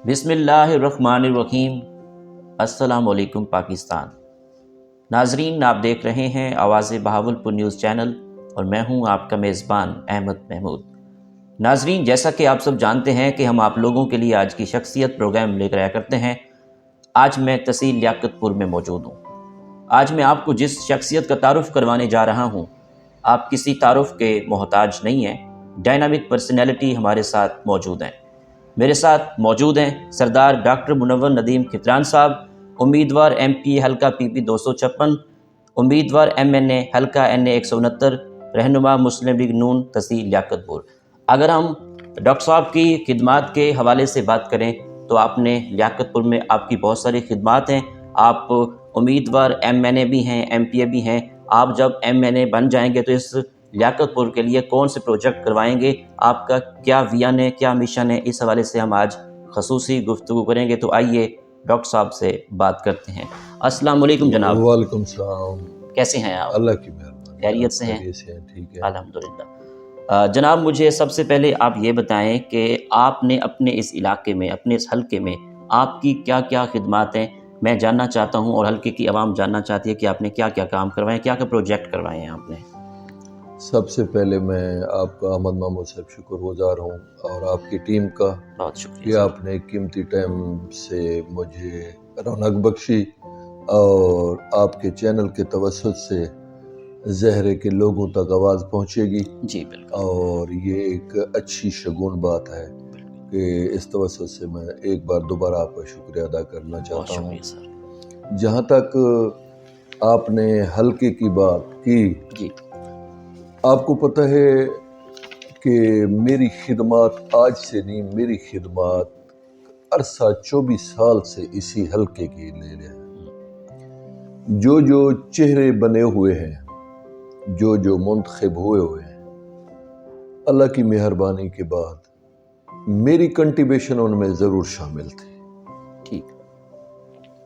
بسم اللہ الرحمن الرحیم۔ السلام علیکم پاکستان۔ ناظرین، آپ دیکھ رہے ہیں آواز بہاولپور نیوز چینل اور میں ہوں آپ کا میزبان احمد محمود۔ ناظرین، جیسا کہ آپ سب جانتے ہیں کہ ہم آپ لوگوں کے لیے آج کی شخصیت پروگرام لے کر آیا کرتے ہیں۔ آج میں تحصیل لیاقت پور میں موجود ہوں۔ آج میں آپ کو جس شخصیت کا تعارف کروانے جا رہا ہوں، آپ کسی تعارف کے محتاج نہیں ہیں۔ ڈائنامک پرسنالٹی ہمارے ساتھ موجود ہیں۔ میرے ساتھ موجود ہیں سردار ڈاکٹر منور ندیم کھتران صاحب، امیدوار ایم پی حلقہ پی پی 256، امیدوار ایم این اے حلقہ این اے 169، رہنما مسلم لیگ نون تحصیل لیاقت پور۔ اگر ہم ڈاکٹر صاحب کی خدمات کے حوالے سے بات کریں تو آپ نے لیاقت پور میں آپ کی بہت ساری خدمات ہیں۔ آپ امیدوار ایم این اے بھی ہیں، ایم پی اے بھی ہیں۔ آپ جب ایم این اے بن جائیں گے تو اس لیاقت پور کے لیے کون سے پروجیکٹ کروائیں گے، آپ کا کیا ویژن ہے، کیا مشن ہے، اس حوالے سے ہم آج خصوصی گفتگو کریں گے۔ تو آئیے ڈاکٹر صاحب سے بات کرتے ہیں۔ السلام علیکم جناب۔ وعلیکم السلام۔ کیسے ہیں آپ؟ اللہ کی مہربانی۔ خیریت سے ہیں؟ ٹھیک ہے الحمدللہ۔ جناب، مجھے سب سے پہلے آپ یہ بتائیں کہ آپ نے اپنے اس علاقے میں، اپنے اس حلقے میں آپ کی کیا کیا خدمات ہیں، میں جاننا چاہتا ہوں اور حلقے کی عوام جاننا چاہتی ہے کہ آپ نے کیا کیا کام کروائے ہیں، کیا کیا پروجیکٹ کروائے ہیں آپ نے۔ سب سے پہلے میں آپ کا احمد محمود صاحب شکر گزار ہوں اور آپ کی ٹیم کا بہت شکریہ کہ آپ نے قیمتی ٹائم سے مجھے رونق بخشی اور آپ کے چینل کے توسط سے زہرے کے لوگوں تک آواز پہنچے گی جی بالکل، اور یہ ایک اچھی شگون بات ہے کہ اس توسط سے میں ایک بار دوبارہ آپ کا شکریہ ادا کرنا بہت چاہتا ہوں۔ شکریہ سر۔ جہاں تک آپ نے حلقے کی بات کی، جی آپ کو پتہ ہے کہ میری خدمات آج سے نہیں، میری خدمات عرصہ 24 سال سے اسی حلقے کی لے رہے ہیں۔ جو چہرے بنے ہوئے ہیں، جو منتخب ہوئے ہیں، اللہ کی مہربانی کے بعد میری کنٹریبیوشن ان میں ضرور شامل تھی۔ ٹھیک،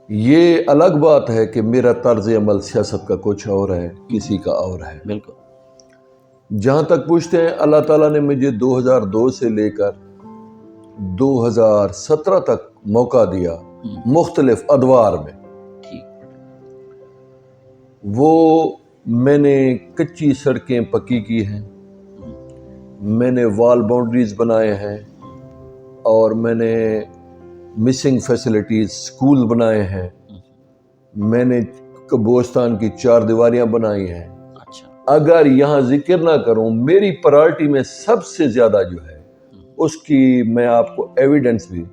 یہ الگ بات ہے کہ میرا طرز عمل سیاست کا کچھ اور ہے، کسی کا اور ہے۔ بالکل جہاں تک پوچھتے ہیں، اللہ تعالیٰ نے مجھے 2002 سے لے کر 2017 تک موقع دیا مختلف ادوار میں۔ ٹھیک، وہ میں نے کچی سڑکیں پکی کی ہیں، میں نے وال باؤنڈریز بنائے ہیں، اور میں نے مسنگ فیسلٹیز سکول بنائے ہیں، میں نے قبرستان کی 4 دیواریاں بنائی ہیں۔ اچھا، اگر یہاں ذکر نہ کروں، میری پرائرٹی میں سب سے زیادہ جو ہے اس کی میں آپ کو ایویڈنس بھی،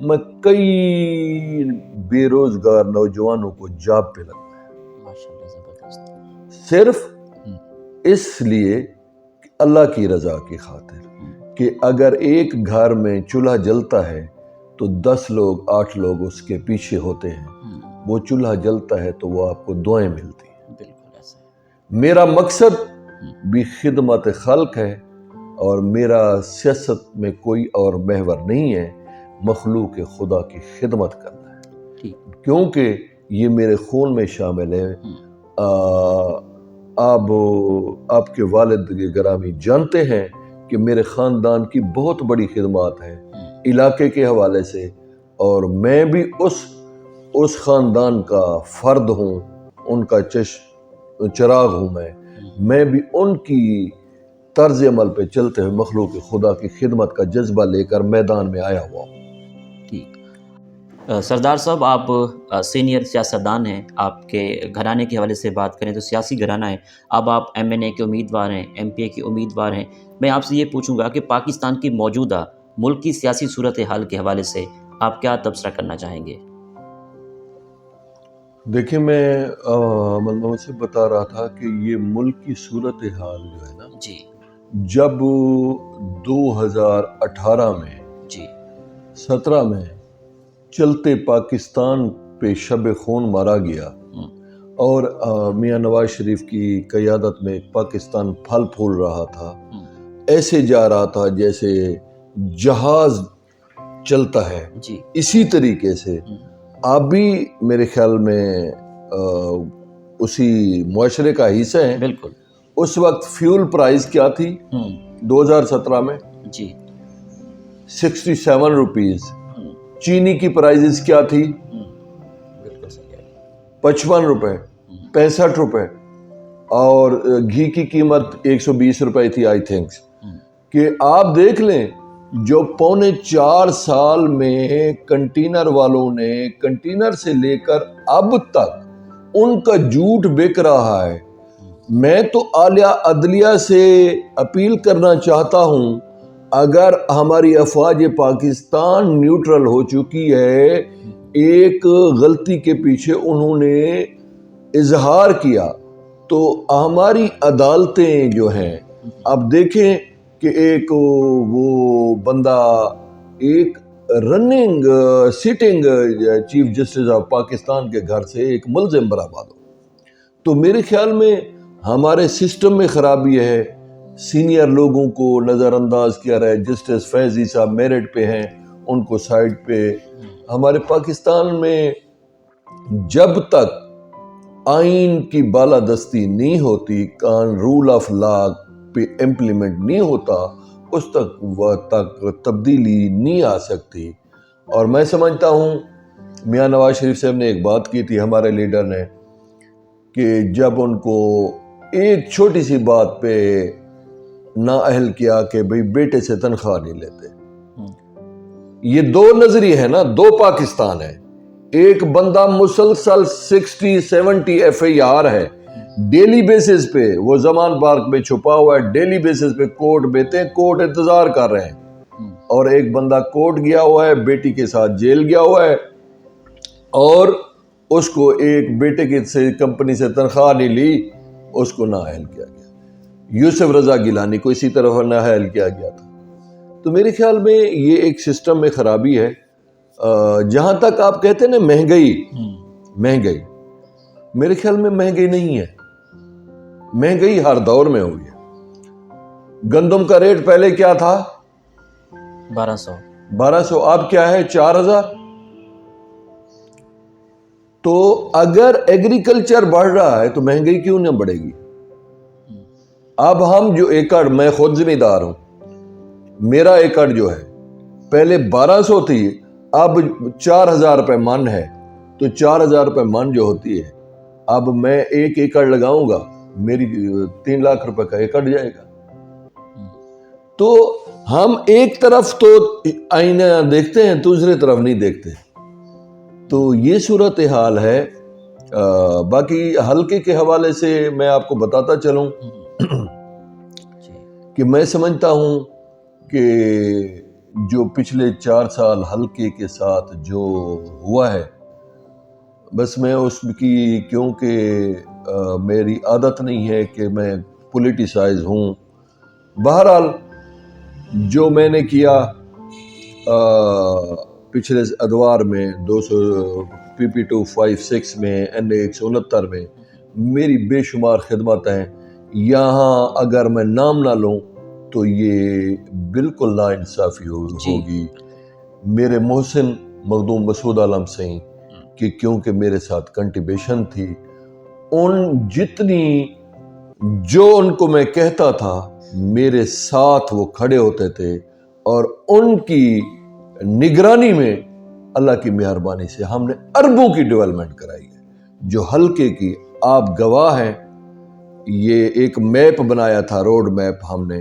میں کئی بے روزگار نوجوانوں کو جاب پہ لگایا، ماشاءاللہ زبردست۔ صرف اس لیے کہ اللہ کی رضا کی خاطر کہ اگر ایک گھر میں چولہا جلتا ہے تو 10 لوگ 8 لوگ اس کے پیچھے ہوتے ہیں، وہ چولہا جلتا ہے تو وہ آپ کو دعائیں ملتی ہیں۔ بالکل ایسا ہے۔ میرا مقصد بھی خدمت خلق ہے اور میرا سیاست میں کوئی اور محور نہیں ہے، مخلوق خدا کی خدمت کرنا ہے، ٹھیک، کیونکہ یہ میرے خون میں شامل ہے۔ آپ کے والد گرامی جانتے ہیں کہ میرے خاندان کی بہت بڑی خدمات ہیں علاقے کے حوالے سے، اور میں بھی اس خاندان کا فرد ہوں، ان کا چراغ ہوں۔ میں بھی ان کی طرز عمل پہ چلتے ہوئے مخلوق خدا کی خدمت کا جذبہ لے کر میدان میں آیا ہوا ہوں۔ ٹھیک۔ سردار صاحب، آپ سینئر سیاستدان ہیں، آپ کے گھرانے کے حوالے سے بات کریں تو سیاسی گھرانہ ہے۔ اب آپ ایم این اے کے امیدوار ہیں، ایم پی اے کے امیدوار ہیں۔ میں آپ سے یہ پوچھوں گا کہ پاکستان کی موجودہ ملکی سیاسی صورتحال کے حوالے سے آپ کیا تبصرہ کرنا چاہیں گے؟ دیکھیں، میں محمد سے بتا رہا تھا کہ یہ ملک کی صورتحال جو ہے نا، جی جب 2018 میں، جی 17 میں چلتے پاکستان پہ شب خون مارا گیا اور میاں نواز شریف کی قیادت میں پاکستان پھل پھول رہا تھا، ایسے جا رہا تھا جیسے جہاز چلتا ہے، جی اسی طریقے سے آپ بھی میرے خیال میں اسی معاشرے کا حصہ ہیں۔ بالکل، اس وقت فیول پرائز کیا تھی 2017 میں؟ جی 67 روپیز چینی کی پرائزز کیا تھی؟ بالکل صحیح ہے. 55 روپے، 65 روپے، اور گھی کی قیمت 120 روپے تھی آئی تھنکس. کہ آپ دیکھ لیں جو 3.25 سال میں کنٹینر والوں نے کنٹینر سے لے کر اب تک ان کا جھوٹ بک رہا ہے. میں تو اعلیٰ عدلیہ سے اپیل کرنا چاہتا ہوں، اگر ہماری افواج پاکستان نیوٹرل ہو چکی ہے، ایک غلطی کے پیچھے انہوں نے اظہار کیا، تو ہماری عدالتیں جو ہیں، اب دیکھیں کہ ایک وہ بندہ ایک running sitting chief justice of Pakistan کے گھر سے ایک ملزم برآمد ہو، تو میرے خیال میں ہمارے سسٹم میں خرابی ہے. سینئر لوگوں کو نظر انداز کیا رہا ہے. جسٹس فیضی صاحب میرٹ پہ ہیں، ان کو سائڈ پہ. ہمارے پاکستان میں جب تک آئین کی بالادستی نہیں ہوتی، رول آف لا پہ امپلیمنٹ نہیں ہوتا، اس تک تبدیلی نہیں آ سکتی. اور میں سمجھتا ہوں میاں نواز شریف صاحب نے ایک بات کی تھی، ہمارے لیڈر نے، کہ جب ان کو ایک چھوٹی سی بات پہ نااہل کیا کہ بھئی بیٹے سے تنخواہ نہیں لیتے. یہ دو نظریے ہیں نا، دو پاکستان ہے. ایک بندہ مسلسل 60-70 FIR ہے ڈیلی بیسز پہ، وہ زمان پارک میں چھپا ہوا ہے، ڈیلی بیسز پہ کورٹ بیتے ہیں، کورٹ انتظار کر رہے ہیں. اور ایک بندہ کورٹ گیا ہوا ہے، بیٹی کے ساتھ جیل گیا ہوا ہے، اور اس کو ایک بیٹے کی سے کمپنی سے تنخواہ نہیں لی، اس کو نااہل کیا گیا. یوسف رضا گیلانی کو اسی طرح نااہل کیا گیا تھا. تو میرے خیال میں یہ ایک سسٹم میں خرابی ہے. جہاں تک آپ کہتے ہیں نا مہنگائی، میرے خیال میں مہنگائی نہیں ہے. مہنگائی ہر دور میں ہوئی ہے. گندم کا ریٹ پہلے کیا تھا؟ 1200. اب کیا ہے؟ 4000. تو اگر ایگریکلچر بڑھ رہا ہے تو مہنگائی کیوں نہ بڑھے گی؟ اب ہم جو ایکڑ، میں خود ذمہ دار ہوں، میرا ایکڑ جو ہے پہلے 1200 تھی، اب 4000 روپے من ہے. تو 4000 روپے من جو ہوتی ہے، اب میں 1 ایکڑ لگاؤں گا، میری 3 لاکھ روپے کا ایکڑ جائے گا. تو ہم ایک طرف تو آئینہ دیکھتے ہیں، دوسری طرف نہیں دیکھتے. تو یہ صورتحال ہے. باقی حلقے کے حوالے سے میں آپ کو بتاتا چلوں کہ میں سمجھتا ہوں کہ جو پچھلے 4 سال حلقے کے ساتھ جو ہوا ہے، بس میں اس کی، کیونکہ میری عادت نہیں ہے کہ میں پولیٹیسائز ہوں. بہرحال جو میں نے کیا پچھلے ادوار میں 200 PP256 میں NA 169 میں میری بے شمار خدمات ہیں. یہاں اگر میں نام نہ لوں تو یہ بالکل ناانصافی ہوگی. میرے محسن مخدوم مسعود عالم سے، کہ کیونکہ میرے ساتھ کنٹریبیوشن تھی، ان جتنی جو ان کو میں کہتا تھا میرے ساتھ وہ کھڑے ہوتے تھے، اور ان کی نگرانی میں اللہ کی مہربانی سے ہم نے اربوں کی ڈیولپمنٹ کرائی ہے. جو حلقے کی آپ گواہ ہیں. یہ ایک میپ بنایا تھا، روڈ میپ ہم نے،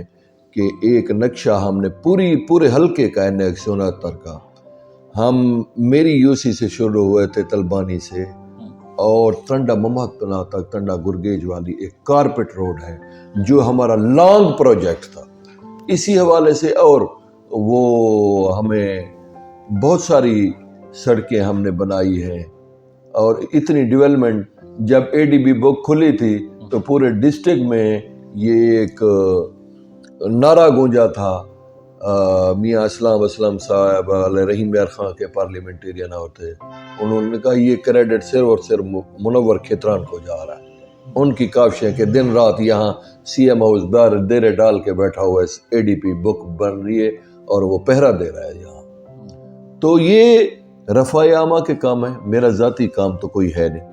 کہ ایک نقشہ ہم نے پورے حلقے کا NA 169 کا. ہم میری UC سے شروع ہوئے تھے تلبانی سے، اور ٹنڈا محمد پناہ تک، ٹنڈا گرگیج والی ایک کارپٹ روڈ ہے جو ہمارا لانگ پروجیکٹ تھا. اسی حوالے سے اور وہ ہمیں بہت ساری سڑکیں ہم نے بنائی ہیں. اور اتنی ڈیولپمنٹ، جب ADB بک کھلی تھی تو پورے ڈسٹرکٹ میں یہ ایک نعرہ گونجا تھا. میاں اسلام صاحب علیہ رحیم یار خان کے پارلیمنٹیرین ہوتے، انہوں نے کہا یہ کریڈٹ صرف اور صرف منور کھتران کو جا رہا ہے. ان کی کاوش ہے کہ دن رات یہاں CM ہاؤس دیرے ڈال کے بیٹھا ہوا ہے، ADP بک بن رہی ہے اور وہ پہرا دے رہا ہے یہاں. تو یہ رفع عامہ کے کام ہے. میرا ذاتی کام تو کوئی ہے نہیں.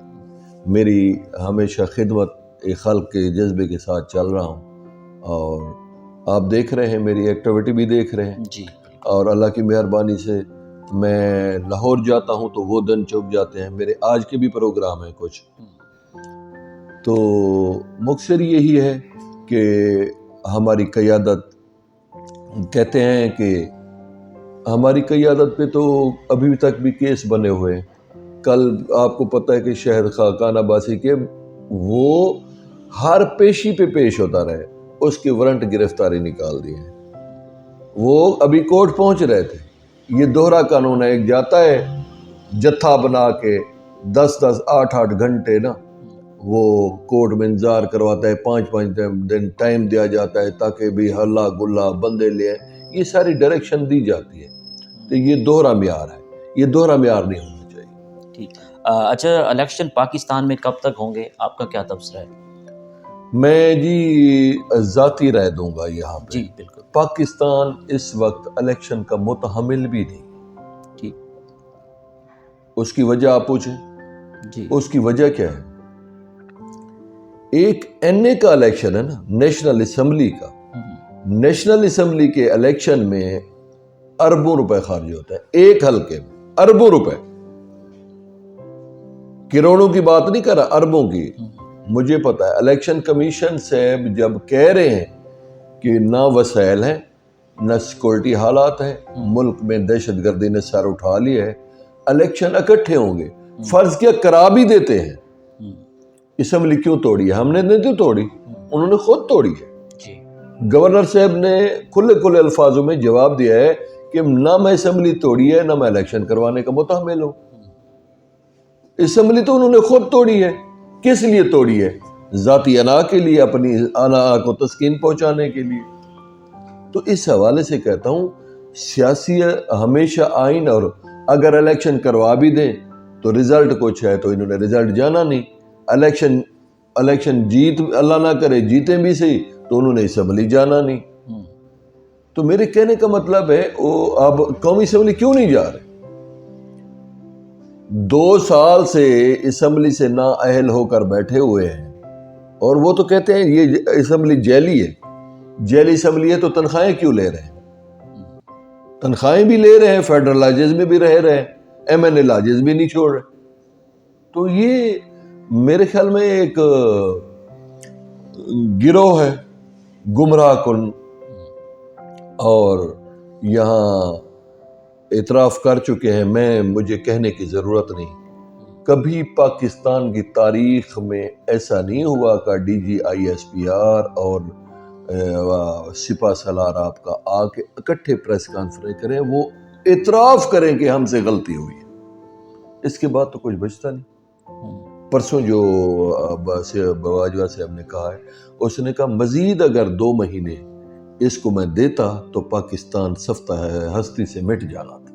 میری ہمیشہ خدمت ایک خلق کے جذبے کے ساتھ چل رہا ہوں، اور آپ دیکھ رہے ہیں، میری ایکٹیویٹی بھی دیکھ رہے ہیں. اور اللہ کی مہربانی سے میں لاہور جاتا ہوں تو وہ دن چپ جاتے ہیں. میرے آج کے بھی پروگرام ہیں کچھ. تو مقصد یہی ہے کہ ہماری قیادت کہتے ہیں کہ ہماری قیادت پہ تو ابھی تک بھی کیس بنے ہوئے ہیں. کل آپ کو پتہ ہے کہ شہر خاقان عباسی کے وہ ہر پیشی پہ پیش ہوتا رہے, اس کے وارنٹ گرفتاری نکال دیے ہیں. وہ ابھی کورٹ پہنچ رہے تھے. یہ دوہرا قانون ہے, ایک جاتا ہے جتھا بنا کے 8 گھنٹے نا وہ کورٹ میں انتظار کرواتا ہے, 5 دن ٹائم دیا جاتا ہے تاکہ بھی ہلا گلا بندے لے آئیں. یہ ساری ڈائریکشن دی جاتی ہے. تو یہ دوہرا معیار ہے, یہ دوہرا معیار نہیں ہونا چاہیے. ٹھیک. اچھا, الیکشن پاکستان میں کب تک ہوں گے, آپ کا کیا تبصرہ ہے؟ میں جی ذاتی رائے دوں گا یہاں پہ. جی بالکل. پاکستان اس وقت الیکشن کا متحمل بھی نہیں. ٹھیک. اس کی وجہ آپ پوچھیں. جی. اس کی وجہ کیا ہے؟ ایک این اے کا الیکشن ہے نا, نیشنل اسمبلی کا. نیشنل اسمبلی کے الیکشن میں اربوں روپے خرچ ہوتا ہے, ایک حلقے میں اربوں روپے. کروڑوں کی بات نہیں کر رہا, اربوں کی. مجھے پتا ہے الیکشن کمیشن صاحب جب کہہ رہے ہیں کہ نہ وسائل ہیں نہ سیکورٹی حالات ہیں, ملک میں دہشت گردی نے سر اٹھا لیا ہے, الیکشن اکٹھے ہوں گے, فرض کیا کرا بھی دیتے ہیں. اسمبلی کیوں توڑی ہے؟ ہم نے نہیں توڑی, انہوں نے خود توڑی ہے. گورنر صاحب نے کھلے الفاظوں میں جواب دیا ہے کہ نہ میں اسمبلی توڑی ہے نہ میں الیکشن کروانے کا متحمل ہوں. اسمبلی تو انہوں نے خود توڑی ہے. کس لیے توڑی ہے؟ ذاتی انا کے لیے, اپنی انا کو تسکین پہنچانے کے لیے. تو اس حوالے سے کہتا ہوں سیاسی ہمیشہ آئین, اور اگر الیکشن کروا بھی دیں تو رزلٹ کچھ ہے, تو انہوں نے رزلٹ جانا نہیں. الیکشن جیت اللہ نہ کرے جیتے بھی صحیح, تو انہوں نے اسمبلی جانا نہیں. تو میرے کہنے کا مطلب ہے وہ اب قومی اسمبلی کیوں نہیں جا رہے؟ 2 سال سے اسمبلی سے نا اہل ہو کر بیٹھے ہوئے ہیں, اور وہ تو کہتے ہیں یہ اسمبلی جیلی ہے. جیلی اسمبلی ہے تو تنخواہیں کیوں لے رہے ہیں؟ تنخواہیں بھی لے رہے ہیں, فیڈرل لاجز میں بھی رہ رہے ہیں, ایم این اے لاجز بھی نہیں چھوڑ رہے. تو یہ میرے خیال میں ایک گروہ ہے گمراہ کن, اور یہاں اعتراف کر چکے ہیں. مجھے کہنے کی ضرورت نہیں. کبھی پاکستان کی تاریخ میں ایسا نہیں ہوا کہ D G I S P R اور سپاہ سالار آپ کا آ کے اکٹھے پریس کانفرنس کریں, وہ اعتراف کریں کہ ہم سے غلطی ہوئی ہے. اس کے بعد تو کچھ بچتا نہیں. پرسوں جو باجوہ صاحب نے کہا ہے, اس نے کہا مزید اگر 2 مہینے اس کو میں دیتا تو پاکستان سفتہ ہستی سے مٹ جانا تھا.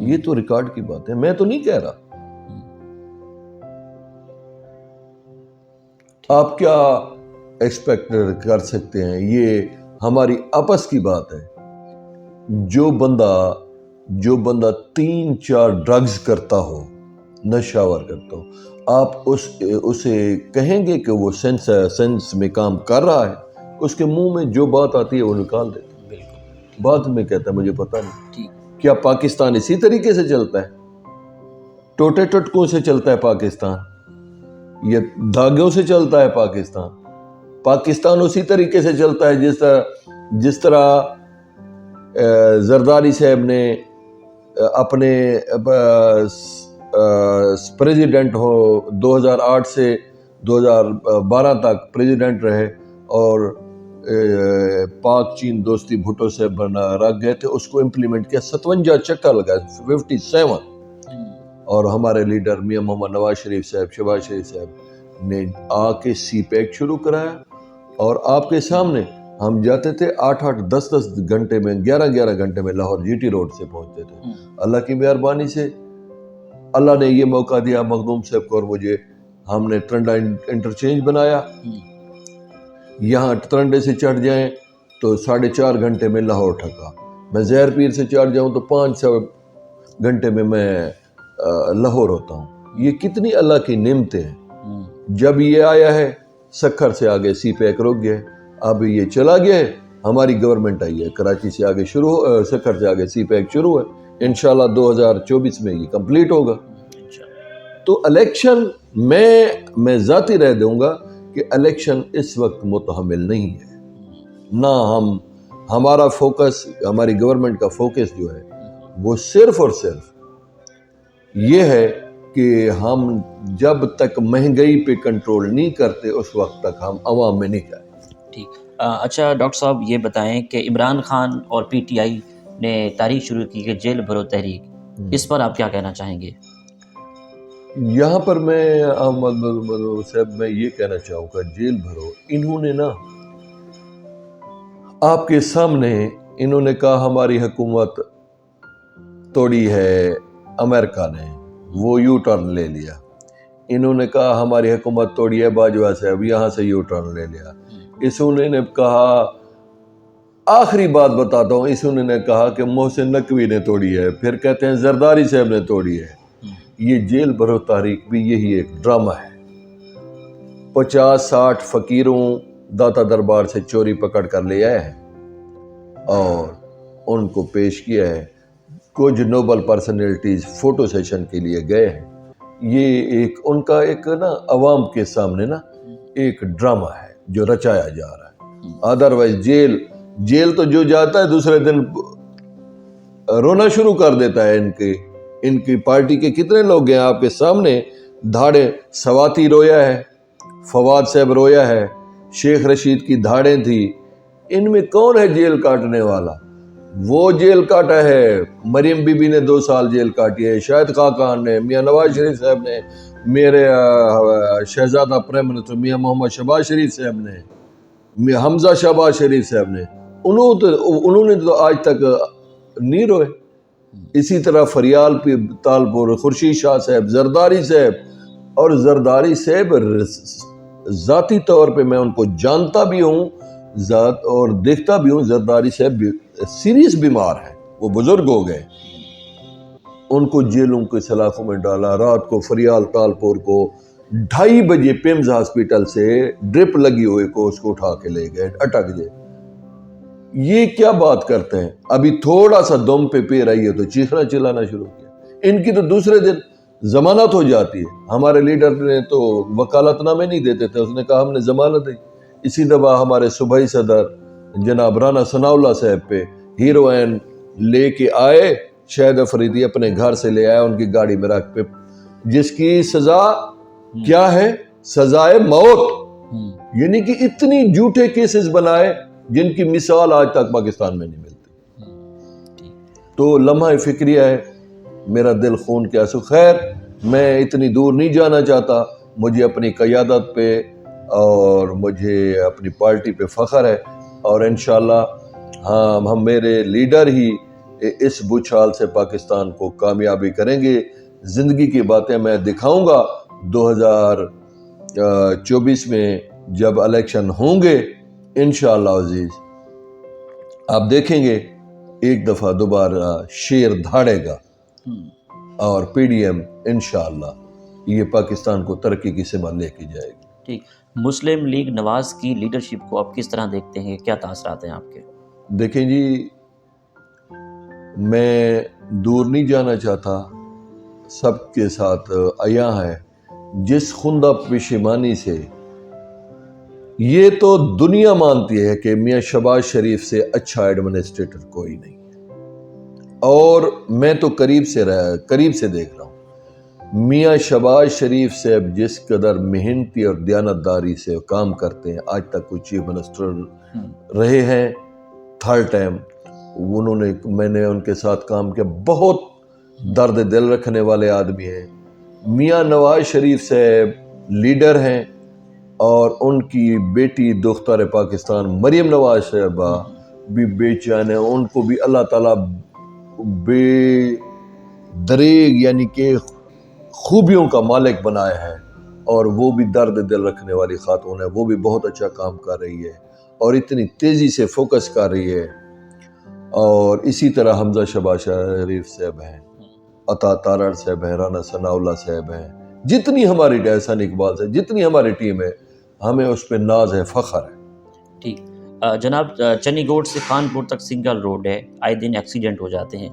یہ تو ریکارڈ کی بات ہے, میں تو نہیں کہہ رہا. آپ کیا ایکسپیکٹ کر سکتے ہیں؟ یہ ہماری آپس کی بات ہے. جو بندہ 3-4 ڈرگز کرتا ہو, نشاور کرتا ہو, آپ اسے کہیں گے کہ وہ سینس میں کام کر رہا ہے؟ اس کے منہ میں جو بات آتی ہے وہ نکال دیتا ہے. بعد میں کہتا ہے مجھے پتہ نہیں. کیا پاکستان اسی طریقے سے چلتا ہے؟ ٹوٹے ٹٹکوں سے چلتا ہے پاکستان؟ یہ دھاگوں سے چلتا ہے پاکستان؟ پاکستان اسی طریقے سے چلتا ہے جس طرح زرداری صاحب نے اپنے پریزیڈنٹ ہو 2008 سے 2012 تک پریزیڈنٹ رہے, اور پاک چین دوستی بھٹو سے رکھ گئے تھے, اس کو امپلیمنٹ کیا, 57 چکر لگا 57. اور ہمارے لیڈر میاں محمد نواز شریف صاحب, شہباز شریف صاحب نے آ کے سی پیک شروع کرایا, اور آپ کے سامنے ہم جاتے تھے 8-8 10-10 گھنٹے میں 11-11 گھنٹے میں لاہور جی ٹی روڈ سے پہنچتے تھے. اللہ کی مہربانی سے اللہ نے یہ موقع دیا مخدوم صاحب کو اور مجھے, ہم نے ترنڈا انٹرچینج بنایا. یہاں ترنڈے سے چڑھ جائیں تو 4.5 گھنٹے میں لاہور ٹھکا. میں زہر پیر سے چڑھ جاؤں تو 5 گھنٹے میں لاہور ہوتا ہوں. یہ کتنی اللہ کی نعمتیں ہیں. جب یہ آیا ہے سکھر سے آگے سی پیک رک گیا, اب یہ چلا گیا ہے, ہماری گورنمنٹ آئی ہے, کراچی سے آگے شروع, سکھر سے آگے سی پیک شروع ہے. انشاءاللہ 2024 میں یہ کمپلیٹ ہوگا۔ انشاءاللہ۔ تو الیکشن میں ذاتی رہ دوں گا کہ الیکشن اس وقت متحمل نہیں ہے، نہ ہمارا فوکس، ہماری گورنمنٹ کا فوکس جو ہے وہ صرف اور صرف یہ ہے کہ ہم جب تک مہنگائی پہ کنٹرول نہیں کرتے اس وقت تک ہم عوام میں نہیں جائیں۔ ٹھیک۔ اچھا ڈاکٹر صاحب یہ بتائیں کہ عمران خان اور پی ٹی آئی نے تاریخ شروع کی کہ جیل بھرو تحریک، اس پر آپ کیا کہنا چاہیں گے؟ یہاں پر میں احمد صاحب میں یہ کہنا چاہوں گا جیل بھرو، انہوں نے نا آپ کے سامنے انہوں نے کہا ہماری حکومت توڑی ہے امریکہ نے، وہ یو ٹرن لے لیا۔ انہوں نے کہا ہماری حکومت توڑی ہے باجوہ صاحب، یہاں سے یو ٹرن لے لیا۔ انہوں نے کہا آخری بات بتاتا ہوں، انہوں نے کہا کہ محسن نقوی نے توڑی ہے، پھر کہتے ہیں زرداری صاحب نے توڑی ہے۔ یہ جیل بھرو تحریک بھی یہی ایک ڈرامہ ہے۔ 50-60 فقیروں داتا دربار سے چوری پکڑ کر لے آئے ہیں اور ان کو پیش کیا ہے۔ کچھ نوبل پرسنالٹیز فوٹو سیشن کے لیے گئے ہیں۔ یہ ایک ان کا ایک نا عوام کے سامنے نا ایک ڈرامہ ہے جو رچایا جا رہا ہے۔ ادروائز جیل تو جو جاتا ہے دوسرے دن رونا شروع کر دیتا ہے۔ ان کی پارٹی کے کتنے لوگ ہیں آپ کے سامنے، دھاڑیں، سواتی رویا ہے، فواد صاحب رویا ہے، شیخ رشید کی دھاڑیں تھی۔ ان میں کون ہے جیل کاٹنے والا؟ وہ جیل کاٹا ہے، مریم بی بی نے 2 سال جیل کاٹی ہے، شاہد خاقان نے، میاں نواز شریف صاحب نے، میرے شہزادہ پرائم منسٹر میاں محمد شہباز شریف صاحب نے، حمزہ شہباز شریف صاحب نے، انہوں نے تو آج تک نہیں روئے۔ اسی طرح فریال تالپور، خورشید شاہ صاحب، زرداری صاحب، اور زرداری صاحب ذاتی طور پہ میں ان کو جانتا بھی ہوں اور دیکھتا بھی ہوں، زرداری صاحب سیریس بیمار ہیں، وہ بزرگ ہو گئے۔ ان کو جیلوں کے سلاخوں میں ڈالا۔ رات کو فریال تالپور کو 2:30 بجے پیمز ہاسپٹل سے ڈرپ لگی ہوئے کو اس کو اٹھا کے لے گئے، اٹک گئے۔ یہ کیا بات کرتے ہیں؟ ابھی تھوڑا سا دم پہ رہی ہے تو چیخنا چلانا شروع کیا۔ ان کی تو دوسرے دن ضمانت ہو جاتی ہے۔ ہمارے لیڈر نے تو وکالت نامے نہیں دیتے تھے، اس نے کہا ہم نے ضمانت دی۔ اسی دفعہ ہمارے صوبائی صدر جناب رانا ثناء اللہ صاحب پہ ہیروئن لے کے آئے، شاہد افریدی اپنے گھر سے لے آئے ان کی گاڑی میں رکھ پہ، جس کی سزا کیا ہے؟ سزائے موت۔ یعنی کہ اتنی جھوٹے کیسز بنائے جن کی مثال آج تک پاکستان میں نہیں ملتی۔ تو لمحہ فکریہ ہے، میرا دل خون کے آنسو۔ خیر میں اتنی دور نہیں جانا چاہتا، مجھے اپنی قیادت پہ اور مجھے اپنی پارٹی پہ فخر ہے، اور انشاءاللہ ہم میرے لیڈر ہی اس بچھال سے پاکستان کو کامیابی کریں گے۔ زندگی کی باتیں میں دکھاؤں گا 2024 میں جب الیکشن ہوں گے انشاءاللہ عزیز، آپ دیکھیں گے ایک دفعہ دوبارہ شیر دھاڑے گا اور پی ڈی ایم انشاءاللہ یہ پاکستان کو ترقی کی سمت لے کے جائے گی۔ ٹھیک۔ مسلم لیگ نواز کی لیڈرشپ کو آپ کس طرح دیکھتے ہیں؟ کیا تاثرات ہیں آپ کے؟ دیکھیں جی، میں دور نہیں جانا چاہتا، سب کے ساتھ عیاں ہے جس خندہ پشیمانی سے یہ تو دنیا مانتی ہے کہ میاں شہباز شریف سے اچھا ایڈمنسٹریٹر کوئی نہیں، اور میں تو قریب سے دیکھ رہا ہوں میاں شہباز شریف سے اب جس قدر محنتی اور دیانتداری سے کام کرتے ہیں۔ آج تک کوئی چیف منسٹر رہے ہیں 3rd ٹائم، میں نے ان کے ساتھ کام کیا، بہت درد دل رکھنے والے آدمی ہیں۔ میاں نواز شریف صاحب لیڈر ہیں، اور ان کی بیٹی دختر پاکستان مریم نواز صاحبہ بھی بے چین ہے، ان کو بھی اللہ تعالیٰ بے دریغ یعنی کہ خوبیوں کا مالک بنایا ہے، اور وہ بھی درد دل رکھنے والی خاتون ہے، وہ بھی بہت اچھا کام کر رہی ہے اور اتنی تیزی سے فوکس کر رہی ہے۔ اور اسی طرح حمزہ شہباز شریف صاحب ہیں، عطا تارڑ صاحب ہیں، رانا ثناء اللہ صاحب ہیں، جتنی ہماری احسان اقبال سے جتنی ہماری ٹیم ہے، ہمیں اس پہ ناز ہے، فخر ہے۔ ٹھیک۔ جناب چنی گوٹ سے خانپور تک سنگل روڈ ہے، آئے دن ایکسیڈنٹ ہو جاتے ہیں،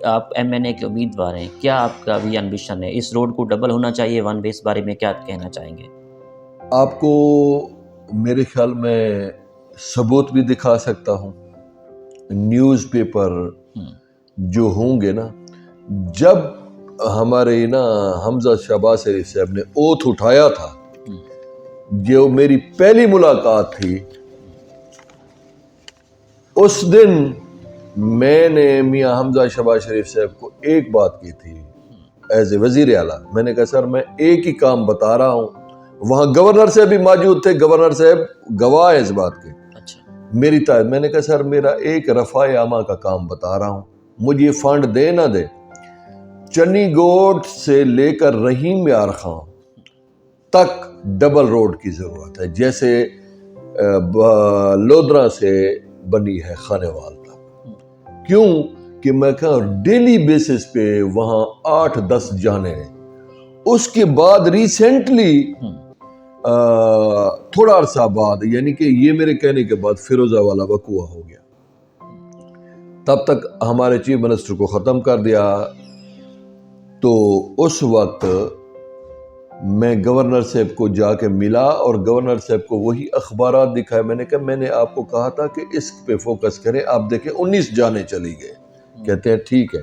آپ ایم این اے کے امیدوار ہیں، کیا آپ کا بھی امبیشن ہے؟ اس روڈ کو ڈبل ہونا چاہیے ون وے، اس بارے میں کیا کہنا چاہیں گے؟ آپ کو میرے خیال میں ثبوت بھی دکھا سکتا ہوں، نیوز پیپر جو ہوں گے نا، جب ہمارے نا حمزہ شہباز شریف صاحب نے اوتھ اٹھایا تھا، جو میری پہلی ملاقات تھی، اس دن میں نے میاں حمزہ شہباز شریف صاحب کو ایک بات کی تھی ایز اے وزیر اعلیٰ. میں نے کہا سر میں ایک ہی کام بتا رہا ہوں. وہاں گورنر صاحب بھی موجود تھے، گورنر صاحب گواہ اس بات کے، میری تائید. میں نے کہا سر میرا ایک رفع عامہ کا کام بتا رہا ہوں، مجھے یہ فنڈ دے نہ دے، چنی گوٹ سے لے کر رحیم یار خان تک ڈبل روڈ کی ضرورت ہے، جیسے لودرا سے بنی ہے خانے وال تک. کیوں کہ میں کہا ڈیلی بیسس پہ وہاں 8-10 جانے ہیں. اس کے بعد ریسنٹلی تھوڑا عرصہ بعد، یعنی کہ یہ میرے کہنے کے بعد فیروزہ والا وقوع ہو گیا. تب تک ہمارے چیف منسٹر کو ختم کر دیا. تو اس وقت میں گورنر صاحب کو جا کے ملا اور گورنر صاحب کو وہی اخبارات دکھائے. میں نے کہا میں نے آپ کو کہا تھا کہ اس پہ فوکس کریں، آپ دیکھیں 19 جانے چلی گئے. کہتے ہیں ٹھیک ہے.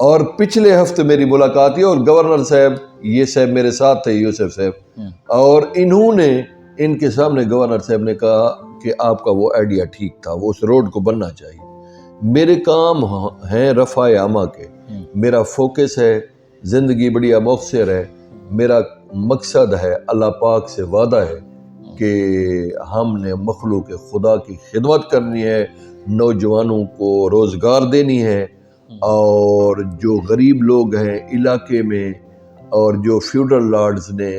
اور پچھلے ہفتے میری ملاقات ہوئی اور گورنر صاحب، یہ صاحب میرے ساتھ تھے، یوسف صاحب، اور انہوں نے ان کے سامنے گورنر صاحب نے کہا کہ آپ کا وہ آئیڈیا ٹھیک تھا، وہ اس روڈ کو بننا چاہیے. میرے کام ہیں رفع عامہ کے، میرا فوکس ہے، زندگی بڑی مختصر ہے. میرا مقصد ہے، اللہ پاک سے وعدہ ہے کہ ہم نے مخلوق خدا کی خدمت کرنی ہے، نوجوانوں کو روزگار دینی ہے، اور جو غریب لوگ ہیں علاقے میں اور جو فیوڈل لارڈز نے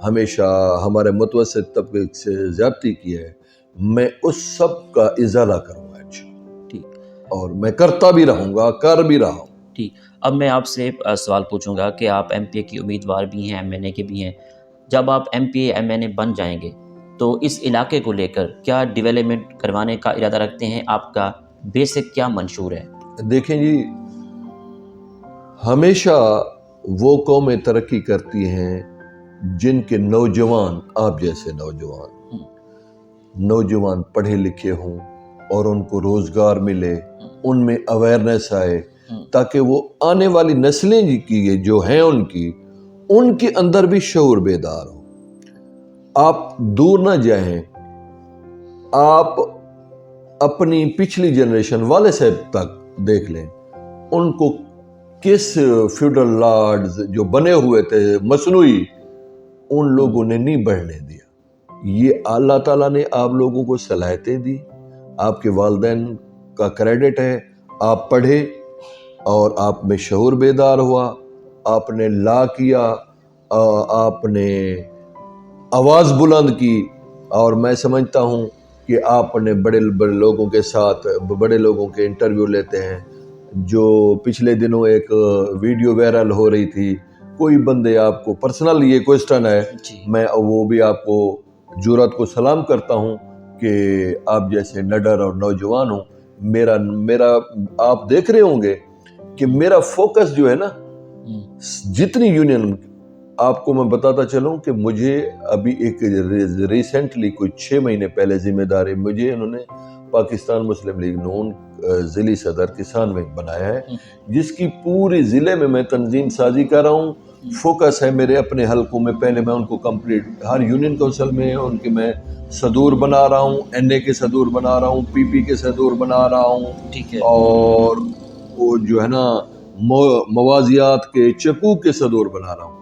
ہمیشہ ہمارے متوسط طبقے سے زیادتی کی ہے، میں اس سب کا ازالہ کروں گا انشاءاللہ. ٹھیک. اور میں کرتا بھی رہوں گا، کر بھی رہا ہوں. ٹھیک. اب میں آپ سے سوال پوچھوں گا کہ آپ ایم پی اے کی امیدوار بھی ہیں، ایم این اے کے بھی ہیں. جب آپ M P A M N A بن جائیں گے تو اس علاقے کو لے کر کیا ڈیولپمنٹ کروانے کا ارادہ رکھتے ہیں؟ آپ کا بیسک کیا منشور ہے؟ دیکھیں جی، ہمیشہ وہ قومیں ترقی کرتی ہیں جن کے نوجوان، آپ جیسے نوجوان پڑھے لکھے ہوں اور ان کو روزگار ملے، ان میں اویئرنیس آئے، تاکہ وہ آنے والی نسلیں کی جو ہیں ان کے اندر بھی شعور بیدار ہو. آپ دور نہ جائیں، آپ اپنی پچھلی جنریشن والے صاحب تک دیکھ لیں، ان کو کس فیوڈل لارڈز جو بنے ہوئے تھے مصنوعی، ان لوگوں نے نہیں بڑھنے دیا. یہ اللہ تعالیٰ نے آپ لوگوں کو صلاحیتیں دی، آپ کے والدین کا کریڈٹ ہے. آپ پڑھے اور آپ میں شعور بیدار ہوا، آپ نے لا کیا، آپ نے آواز بلند کی. اور میں سمجھتا ہوں کہ آپ نے بڑے لوگوں کے ساتھ بڑے لوگوں کے انٹرویو لیتے ہیں. جو پچھلے دنوں ایک ویڈیو وائرل ہو رہی تھی، کوئی بندے آپ کو پرسنل یہ کوئسٹن ہے، میں وہ بھی آپ کو جرات کو سلام کرتا ہوں کہ آپ جیسے نڈر اور نوجوان ہوں. میرا آپ دیکھ رہے ہوں گے کہ میرا فوکس جو ہے نا، جتنی یونین، آپ کو میں بتاتا چلوں کہ مجھے ابھی ایک ریسنٹلی کوئی 6 مہینے پہلے ذمہ داری مجھے انہوں نے پاکستان مسلم لیگ نون ضلعی صدر کسان ونگ بنایا ہے، جس کی پوری ضلع میں تنظیم سازی کر رہا ہوں. فوکس ہے میرے اپنے حلقوں میں، پہلے میں ان کو کمپلیٹ ہر یونین کونسل میں ان کے میں صدور بنا رہا ہوں، این اے کے صدور بنا رہا ہوں، پی پی کے صدور بنا رہا ہوں. ٹھیک ہے. اور وہ جو ہے نا موازیات کے چکو کے صدور بنا رہا ہوں.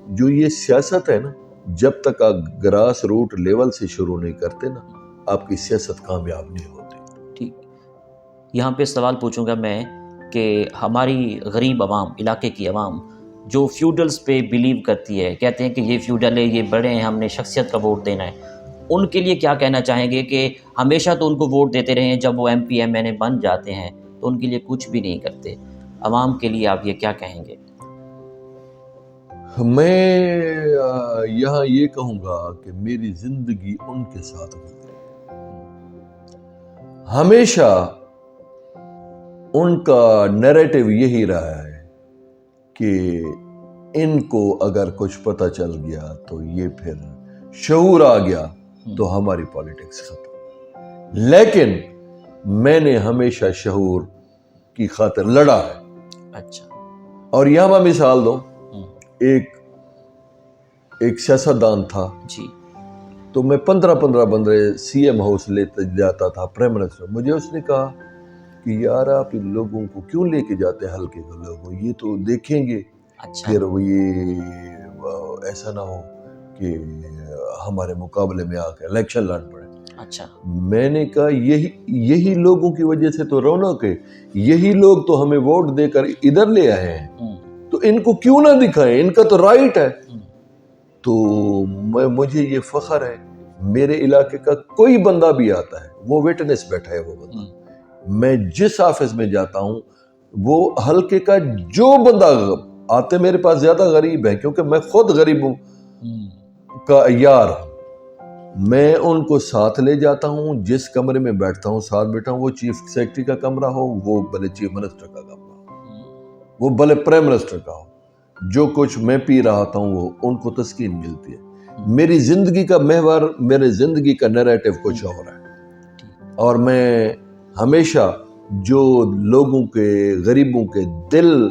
جو یہ سیاست ہے نا، جب تک آپ گراس روٹ لیول سے شروع نہیں کرتے نا، آپ کی سیاست کامیاب نہیں ہوتی. ٹھیک. یہاں پہ سوال پوچھوں گا میں کہ ہماری غریب عوام، علاقے کی عوام جو فیوڈلز پہ بیلیو کرتی ہے، کہتے ہیں کہ یہ فیوڈل ہے، یہ بڑے ہیں، ہم نے شخصیت کا ووٹ دینا ہے، ان کے لیے کیا کہنا چاہیں گے کہ ہمیشہ تو ان کو ووٹ دیتے رہے ہیں، جب وہ M P M N A بن جاتے ہیں تو ان کے لیے کچھ بھی نہیں کرتے؟ عوام کے لیے آپ یہ کیا کہیں گے؟ میں یہاں یہ کہوں گا کہ میری زندگی ان کے ساتھ گزری، ہمیشہ ان کا نیریٹو یہی رہا ہے کہ ان کو اگر کچھ پتہ چل گیا تو یہ پھر شعور آ گیا تو ہماری پالیٹکس ختم. لیکن میں نے ہمیشہ شعور کی خاطر لڑا ہے. اچھا. اور یہاں میں مثال دوں, ایک سیاستدان تھا جی. تو میں 15 بندے سی ایم ہاؤس لیتے جاتا تھا, پرائم منسٹر. مجھے اس نے کہا کہ یار آپ ان لوگوں کو کیوں لے کے جاتے ہیں, ہلکے کے لوگوں, یہ تو دیکھیں گے. اچھا. پھر وہ یہ ایسا نہ ہو کہ ہمارے مقابلے میں آ کے الیکشن لڑ پڑے. اچھا. میں نے کہا یہی لوگوں کی وجہ سے تو رونق ہے, یہی لوگ تو ہمیں ووٹ دے کر ادھر لے آئے ہیں, تو ان کو کیوں نہ دکھائیں, ان کا تو رائٹ ہے. تو مجھے یہ فخر ہے, میرے علاقے کا کوئی بندہ بھی آتا ہے, وہ وٹنس بیٹھا ہے, وہ بندہ, میں جس آفس میں جاتا ہوں وہ حلقے کا جو بندہ آتے, میرے پاس زیادہ غریب ہے کیونکہ میں خود غریبوں کا یار ہوں, میں ان کو ساتھ لے جاتا ہوں. جس کمرے میں بیٹھتا ہوں ساتھ بیٹھا ہوں, وہ چیف سیکرٹری کا کمرہ ہو, وہ بھلے چیف منسٹر کا کمرہ ہو, وہ بھلے پرائم منسٹر کا ہو, جو کچھ میں پی رہا ہوتا ہوں وہ ان کو تسکین ملتی ہے. میری زندگی کا محور, میرے زندگی کا نیریٹو کچھ اور ہے. اور میں ہمیشہ جو لوگوں کے, غریبوں کے دل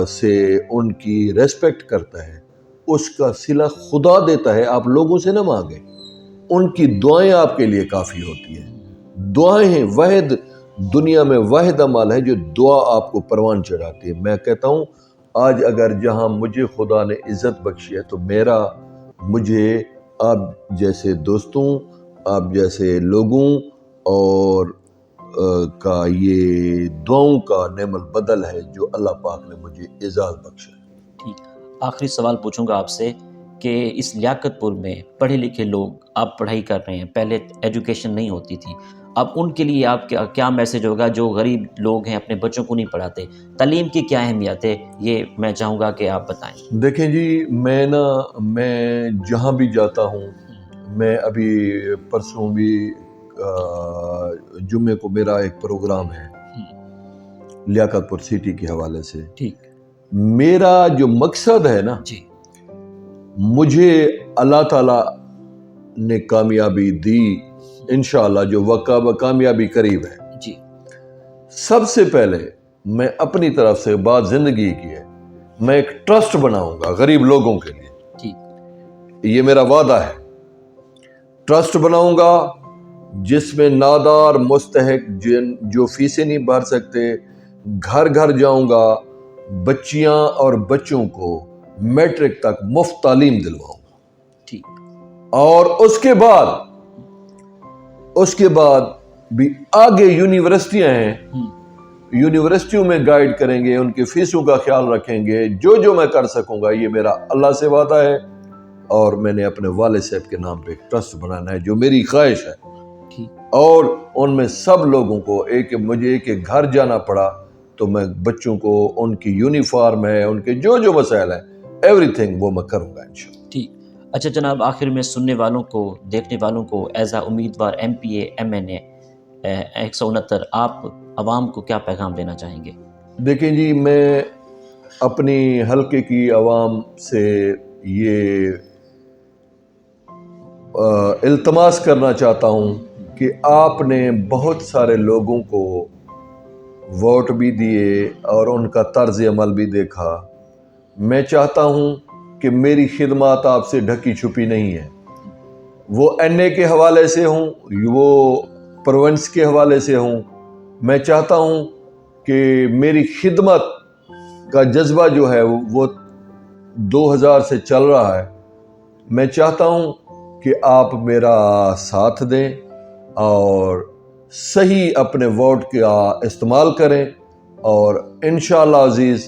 سے ان کی ریسپیکٹ کرتا ہے, اس کا صلہ خدا دیتا ہے. آپ لوگوں سے نہ مانگیں, ان کی دعائیں آپ کے لیے کافی ہوتی ہیں. دعائیں واحد دنیا میں واحد عمل ہے جو دعا آپ کو پروان چڑھاتی ہے. میں کہتا ہوں آج اگر جہاں مجھے خدا نے عزت بخشی ہے تو مجھے آپ جیسے دوستوں, آپ جیسے لوگوں اور کا یہ دعاؤں کا نعم البدل ہے جو اللہ پاک نے مجھے اعزاز بخشا. ٹھیک. آخری سوال پوچھوں گا آپ سے کہ اس لیاقت پور میں پڑھے لکھے لوگ, آپ پڑھائی کر رہے ہیں, پہلے ایجوکیشن نہیں ہوتی تھی, اب ان کے لیے آپ کیا میسج ہوگا جو غریب لوگ ہیں, اپنے بچوں کو نہیں پڑھاتے, تعلیم کی کیا اہمیت ہے, یہ میں چاہوں گا کہ آپ بتائیں. دیکھیں جی, میں جہاں بھی جاتا ہوں, میں ابھی پرسوں بھی جمعے کو میرا ایک پروگرام ہے لیاقت پور سٹی کے حوالے سے. ٹھیک. میرا جو مقصد ہے نا, جی, مجھے اللہ تعالیٰ نے کامیابی دی انشاءاللہ, جو وقت کامیابی قریب ہے. جی. سب سے پہلے میں اپنی طرف سے بات زندگی کی ہے, میں ایک ٹرسٹ بناؤں گا غریب لوگوں کے لیے. ٹھیک. یہ میرا وعدہ ہے. ٹرسٹ بناؤں گا جس میں نادار, مستحق, جو فیسیں نہیں بھر سکتے, گھر گھر جاؤں گا, بچیاں اور بچوں کو میٹرک تک مفت تعلیم دلواؤں گا. ٹھیک. اور اس کے بعد بھی آگے یونیورسٹیاں ہیں, یونیورسٹیوں میں گائیڈ کریں گے, ان کی فیسوں کا خیال رکھیں گے, جو میں کر سکوں گا. یہ میرا اللہ سے وعدہ ہے, اور میں نے اپنے والد صاحب کے نام پہ ایک ٹرسٹ بنانا ہے جو میری خواہش ہے. اور ان میں سب لوگوں کو مجھے ایک گھر جانا پڑا تو میں بچوں کو ان کی یونیفارم ہے, ان کے جو مسائل ہیں, ایوری تھنگ وہ میں کروں گا انشاءاللہ. ٹھیک. اچھا جناب, آخر میں سننے والوں کو, دیکھنے والوں کو ایز اے امیدوار MP MNA 169, آپ عوام کو کیا پیغام دینا چاہیں گے؟ دیکھیں جی, میں اپنی حلقے کی عوام سے یہ التماس کرنا چاہتا ہوں کہ آپ نے بہت سارے لوگوں کو ووٹ بھی دیے اور ان کا طرز عمل بھی دیکھا. میں چاہتا ہوں کہ میری خدمات آپ سے ڈھکی چھپی نہیں ہیں, وہ NA کے حوالے سے ہوں, وہ پروونس کے حوالے سے ہوں. میں چاہتا ہوں کہ میری خدمت کا جذبہ جو ہے وہ 2000 سے چل رہا ہے. میں چاہتا ہوں کہ آپ میرا ساتھ دیں اور صحیح اپنے ووٹ کا استعمال کریں. اور انشاءاللہ عزیز,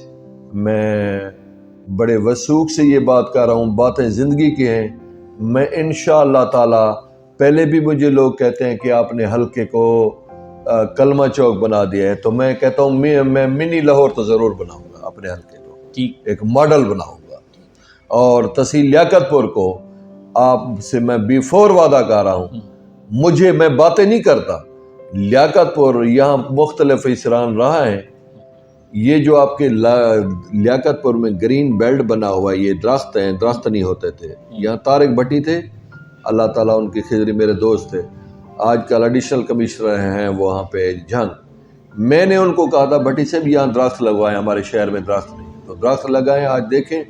میں بڑے وثوق سے یہ بات کر رہا ہوں, باتیں زندگی کی ہیں. میں انشاءاللہ تعالی, پہلے بھی مجھے لوگ کہتے ہیں کہ آپ نے حلقے کو کلمہ چوک بنا دیا ہے, تو میں کہتا ہوں میں منی لاہور تو ضرور بناؤں گا, اپنے حلقے کو ایک ماڈل بناؤں گا. اور تحصیل لیاقت پور کو آپ سے میں بیفور وعدہ کر رہا ہوں, میں باتیں نہیں کرتا, لیاقت پور یہاں مختلف اسران رہا ہے. یہ جو آپ کے لیاقت پور میں گرین بیلٹ بنا ہوا ہے، یہ درخت ہیں، درخت نہیں ہوتے تھے. یہاں طارق بھٹی تھے، اللہ تعالیٰ ان کی خضری میرے دوست تھے، آج کل ایڈیشنل کمشنر ہیں وہاں پہ جھنگ. میں نے ان کو کہا تھا بھٹی صاحب یہاں درخت لگوائیں، ہمارے شہر میں درخت نہیں. تو درخت لگائیں. آج دیکھیں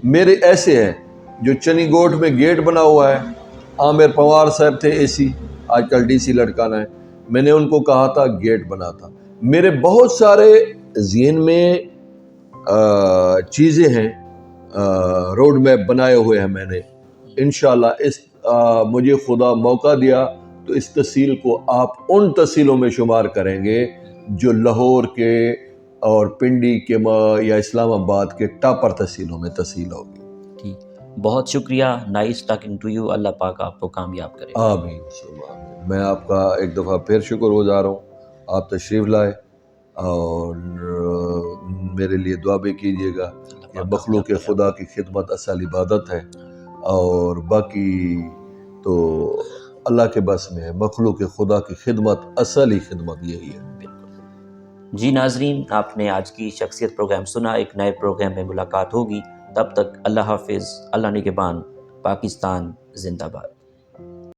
میرے ایسے ہیں جو چنی گوٹ میں گیٹ بنا ہوا ہے، عامر پوار صاحب تھے اے سی، آج کل ڈی سی لٹکانا ہے. میں نے ان کو کہا تھا گیٹ بنا تھا. میرے بہت سارے ذہن میں چیزیں ہیں، روڈ میپ بنائے ہوئے ہیں میں نے. انشاءاللہ اس مجھے خدا موقع دیا تو اس تحصیل کو آپ ان تحصیلوں میں شمار کریں گے جو لاہور کے اور پنڈی کے یا اسلام آباد کے ٹاپر تحصیلوں میں تحصیل ہوگی. ٹھیک، بہت شکریہ. Nice talking to you. Allah پاک آپ کو کامیاب کرے. آمین. میں آپ کا ایک دفعہ پھر شکر گزار ہوں. آپ تشریف لائے اور میرے لیے دعا بھی کیجیے گا. یہ مخلوق خدا کی خدمت اصل عبادت ہے، اور باقی تو اللہ کے بس میں ہے. مخلوق خدا کی خدمت اصل ہی خدمت یہی ہے. جی ناظرین، آپ نے آج کی شخصیت پروگرام سنا. ایک نئے پروگرام میں ملاقات ہوگی. تب تک اللہ حافظ. اللہ نگہبان. پاکستان زندہ باد.